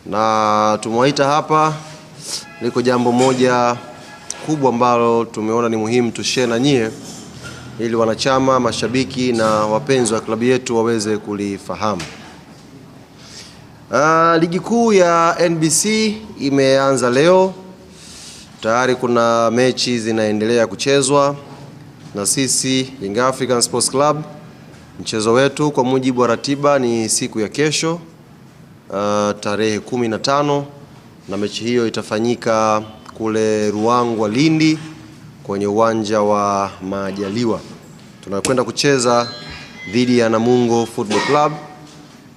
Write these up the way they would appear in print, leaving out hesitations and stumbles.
na tumewaita hapa. Liko jambo moja kubwa ambalo tumeona ni muhimu tushare na nyie ili wanachama, mashabiki na wapenzi wa klabu yetu waweze kulifahamu. Ligi kuu ya NBC imeanza leo. Tayari kuna mechi zinaendelea kuchezwa na sisi Young African Sports Club. Mchezo wetu kwa mujibu wa ratiba ni siku ya kesho, tarehe 15, na mechi hiyo itafanyika kule Ruangwa, Lindi, kwenye uwanja wa Majaliwa. Tunakwenda kucheza dhidi ya Namungo Football Club,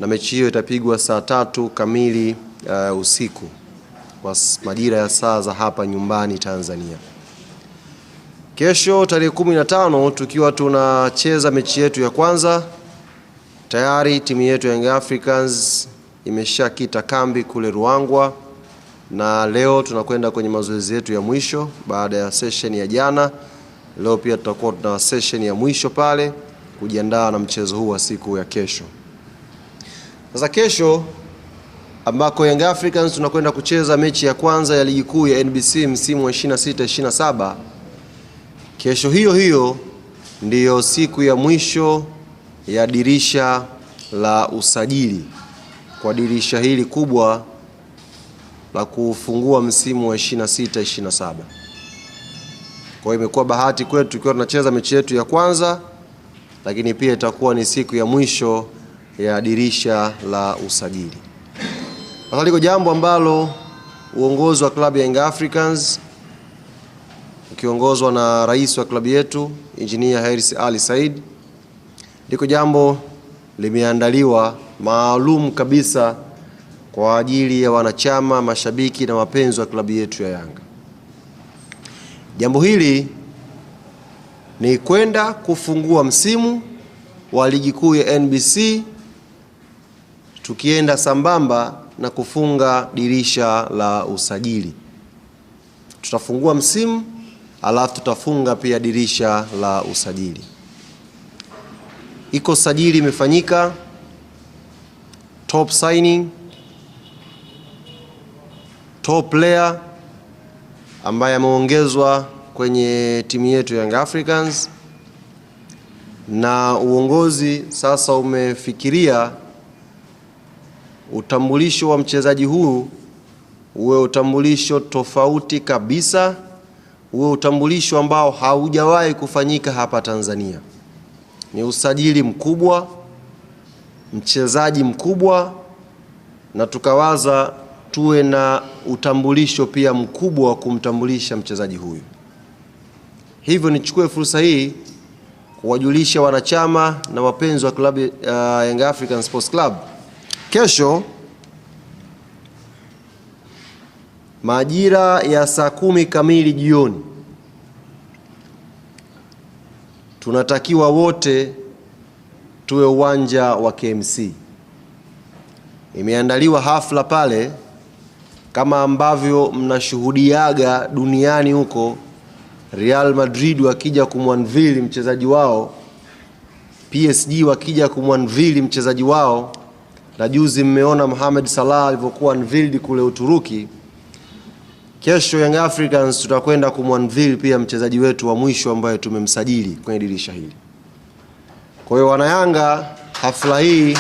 na mechi hiyo itapigwa saa 3 kamili usiku kwa majira ya saa za hapa nyumbani Tanzania. Kesho tarehe 15 tukiwa tunacheza mechi yetu ya kwanza, tayari timu yetu ya Young Africans imeshakita kambi kule Ruangwa, na leo tunakwenda kwenye mazoezi yetu ya mwisho baada ya session ya jana. Leo pia tutakuwa tuna session ya mwisho pale kujiandaa na mchezo huu wa siku ya kesho. Sasa kesho ambako Young Africans tunakwenda kucheza mechi ya kwanza ya ligi kuu ya NBC msimu wa 26-27. Kesho hiyo ndiyo siku ya mwisho ya dirisha la usajili kwa dirisha hili kubwa la kufungua msimu wa 26-27. Kwa hiyo imekuwa bahati kwetu tukiwa tunacheza mechi yetu ya kwanza, lakini pia itakuwa ni siku ya mwisho ya dirisha la usajili. Sasa liko jambo ambalo uongozi wa klabu ya Young Africans ukiongozwa na rais wa klabu yetu Engineer Hersi Ali Said, liko jambo limeandaliwa maalum kabisa kwa ajili ya wanachama, mashabiki na wapenzi wa klabu yetu ya Yanga. Jambo hili ni kwenda kufungua msimu wa ligi kuu ya NBC tukienda sambamba na kufunga dirisha la usajili. Tutafungua msimu alafu tutafunga pia dirisha la usajili. Iko sajili imefanyika, top signing, top player ambaye ameongezwa kwenye timu yetu Young Africans, na uongozi sasa umefikiria utambulisho wa mchezaji huu uwe utambulisho tofauti kabisa, uwe utambulisho ambao haujawahi kufanyika hapa Tanzania. Ni usajili mkubwa, mchezaji mkubwa, na tukawaza tuwe na utambulisho pia mkubwa wa kumtambulisha mchezaji huyu. Hivyo nichukue fursa hii kuwajulisha wanachama na wapenzi wa klabu Young African Sports Club, kesho majira ya saa 10 kamili jioni tunatakiwa wote tuwe uwanja wa KMC. Imeandaliwa hafla pale kama ambavyo mnashuhudiaga duniani huko, Real Madrid wakija kumwanvili mchezaji wao, PSG wakija kumwanvili mchezaji wao, na juzi mmeona Mohamed Salah alivyokuwa unveiled kule Uturuki. Kesho Young Africans tutakwenda kumwanvili pia mchezaji wetu wa mwisho ambaye tumemsajili kwenye dirisha hili. Kwa hiyo wanayanga, hafla hii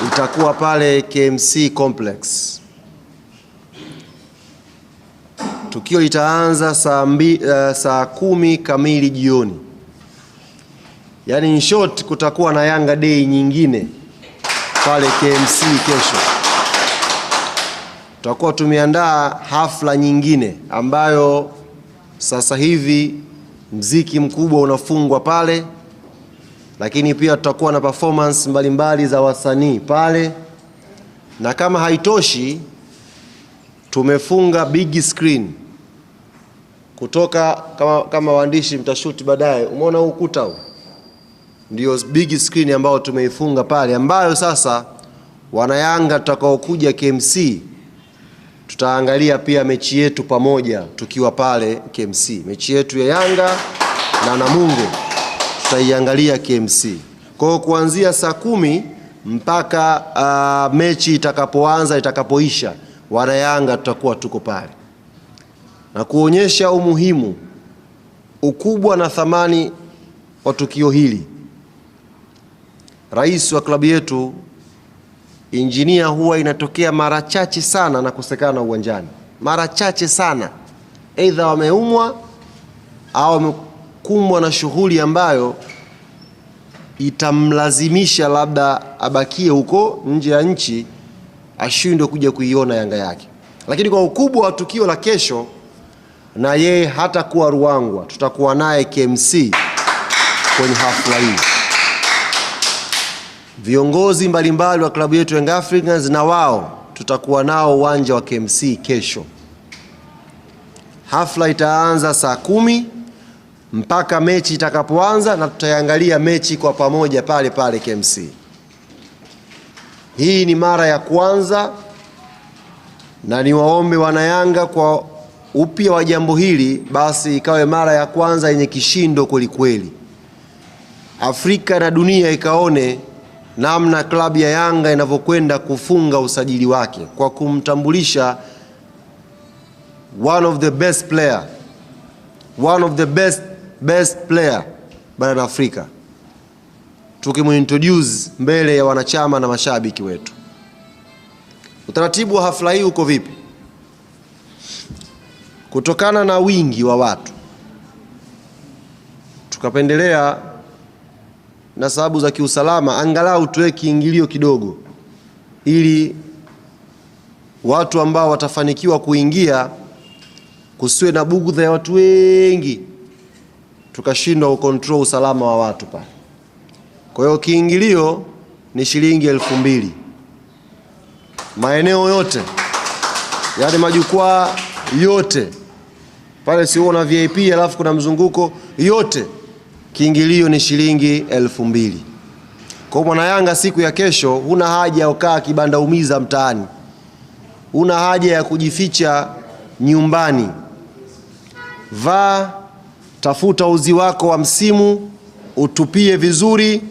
itakuwa pale KMC Complex. Tukio litaanza saa 10 kamili jioni. Yaani in short kutakuwa na Yanga Day nyingine pale KMC kesho. Tutakuwa tumeandaa hafla nyingine ambayo sasa hivi mziki mkubwa unafungwa pale, lakini pia tutakuwa na performance mbalimbali za wasanii pale, na kama haitoshi tumefunga big screen kutoka kama waandishi mtashuti baadaye. Umeona huu ukuta huu? Ndio big screen ambao tumeifunga pale, ambayo sasa wanayanga tutakaokuja KMC tutaangalia pia mechi yetu pamoja tukiwa pale KMC. Mechi yetu ya Yanga na Namungo tutaiangalia KMC. Kwa hiyo kuanzia saa 10 mpaka mechi itakapoanza, itakapoisha, wana Yanga tutakuwa tuko pale. Na kuonyesha umuhimu, ukubwa na thamani wa tukio hili, rais wa klabu yetu Injinia huwa inatokea mara chache sana na kusekana uwanjani. Mara chache sana. Aidha wameumwa au wamekumbwa na shughuli ambayo itamlazimisha labda abakie huko nje ya nchi, ashindwe kuja kuiona Yanga yake. Lakini kwa ukubwa wa tukio la kesho, na yeye hata kuwa Ruangwa, tutakuwa naye KMC kwenye hafla hii. Viongozi mbalimbali wa klabu yetu Young Africans na wao tutakuwa nao uwanja wa KMC kesho. Hafla itaanza saa 10 mpaka mechi itakapoanza, na tutaangalia mechi kwa pamoja pale pale KMC. Hii ni mara ya kwanza, na niwaombe wanayanga kwa upya wa jambo hili, basi ikawe mara ya kwanza yenye kishindo kweli kweli. Afrika na dunia ikaone namna klabu ya Yanga inavyokwenda kufunga usajili wake kwa kumtambulisha one of the best player barani Afrika, tukimuintroduce mbele ya wanachama na mashabiki wetu. Utaratibu wa hafla hii uko vipi? Kutokana na wingi wa watu, tukapendelea na sababu za kiusalama angalau tuwe kiingilio kidogo, ili watu ambao watafanikiwa kuingia kusiwe na bugudha ya watu wengi, tukashindwa kucontrol usalama wa watu pale. Kwa hiyo kiingilio ni shilingi 2,000. Maeneo yote, yani majukwaa yote pale, sio na VIP alafu kuna mzunguko, yote kiingilio ni shilingi 2,000. Kwa mwana Yanga siku ya kesho, huna haja ya kukaa kibanda umiza mtaani, huna haja ya kujificha nyumbani. Vaa, tafuta uzi wako wa msimu, utupie vizuri,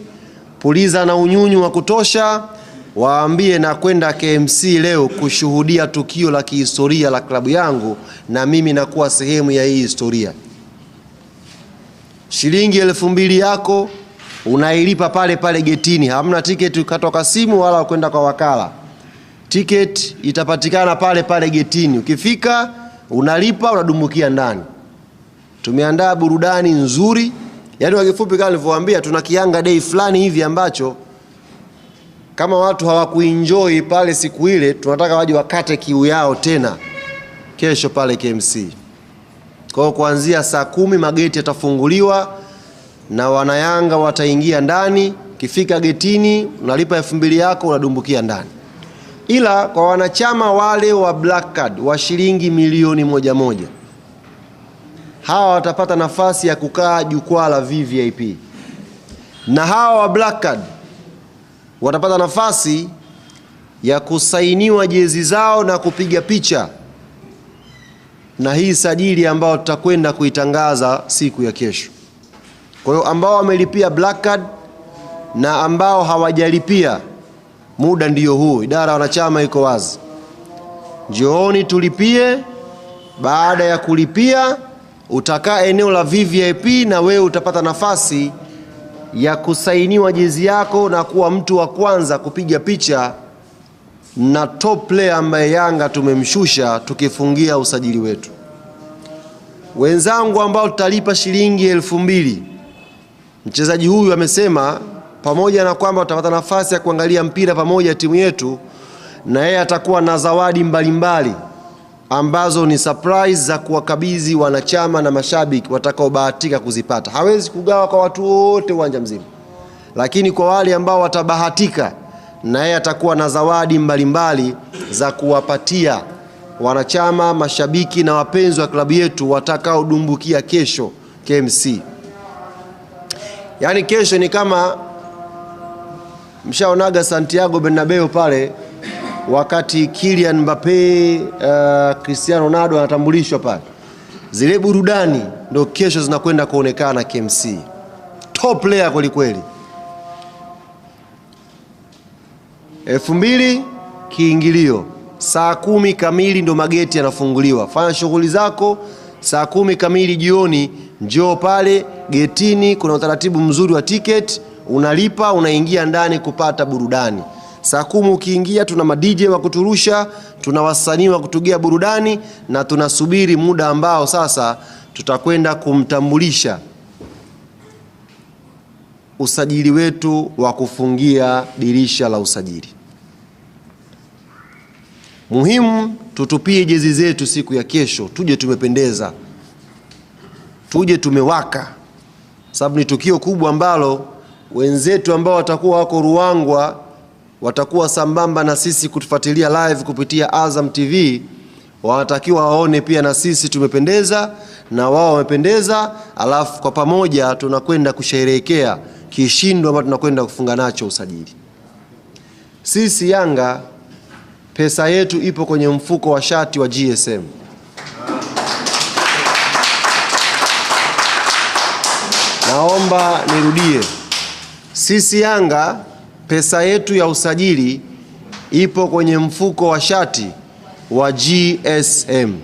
puliza na unyunyu wa kutosha, waambie na kwenda KMC leo kushuhudia tukio la kihistoria la klabu yangu, na mimi nakuwa sehemu ya hii historia. Shilingi 2,000 yako unailipa pale pale getini. Hamna tiketi kutoka simu wala kwenda kwa wakala. Tiketi itapatikana pale pale getini. Ukifika unalipa, unadumbukia ndani. Tumeandaa burudani nzuri. Yaani kwa kifupi kama nilivyowaambia, tuna Kianga Day fulani hivi ambacho kama watu hawakuenjoy pale siku ile, tunataka waje wakate kiu yao tena kesho pale KMC. Kwa kuanzia saa 10 mageti yatafunguliwa na wanayanga wataingia ndani. Kifika getini unalipa 2,000 yako, unadumbukia ndani. Ila kwa wanachama wale wa Black Card wa shilingi milioni 1, hawa watapata nafasi ya kukaa jukwaa la VVIP. Na hawa wa Black Card watapata nafasi ya kusainiwa jezi zao na kupiga picha na hii sajili ambayo tutakwenda kuitangaza siku ya kesho. Kwa hiyo ambao wamelipia Black Card na ambao hawajalipia, muda ndiyo huu. Idara wanachama iko wazi. Njooni tulipie. Baada ya kulipia utakaa eneo la VVIP, na wewe utapata nafasi ya kusainiwa jezi yako na kuwa mtu wa kwanza kupiga picha na top player ambaye Yanga tumemshusha tukifungia usajili wetu. Wenzangu ambao tutalipa shilingi 2,000, mchezaji huyu amesema pamoja na kwamba utapata nafasi ya kuangalia mpira pamoja timu yetu, na yeye atakuwa na zawadi mbalimbali ambazo ni surprise za kuwakabidhi wanachama na mashabiki watakaobahatika kuzipata. Hawezi kugawa kwa watu wote uwanja mzima, lakini kwa wale ambao watabahatika, na yeye atakuwa na zawadi mbalimbali za kuwapatia wanachama, mashabiki na wapenzi wa klabu yetu watakao dumbukia kesho KMC. Yaani kesho ni kama mshaonaga Santiago Bernabeu pale wakati Kylian Mbappe, Cristiano Ronaldo anatambulishwa pale. Zile burudani ndio kesho zinakwenda kuonekana KMC. Top player kweli kweli. 2,000 kiingilio. Saa 10 kamili ndo mageti yanafunguliwa. Fanya shughuli zako, saa 10 kamili jioni njoo pale getini, kuna utaratibu mzuri wa ticket, unalipa unaingia ndani kupata burudani. Saa 10 ukiingia tuna ma-DJ wa kuturusha, tuna wasanii wa kutugea burudani, na tunasubiri muda ambao sasa tutakwenda kumtambulisha usajili wetu wa kufungia dirisha la usajili. Muhimu tutupie jezi zetu siku ya kesho, tuje tumependeza, tuje tumewaka, sababu ni tukio kubwa ambalo wenzetu ambao watakuwa wako Ruangwa watakuwa sambamba na sisi kutufuatilia live kupitia Azam TV, wanatakiwa waone pia na sisi tumependeza na wao wamependeza, alafu kwa pamoja tunakwenda kusherehekea kishindo ambacho tunakwenda kufunga nacho usajili. Sisi Yanga pesa yetu ipo kwenye mfuko wa shati wa GSM. Naomba nirudie. Sisi Yanga pesa yetu ya usajili ipo kwenye mfuko wa shati wa GSM.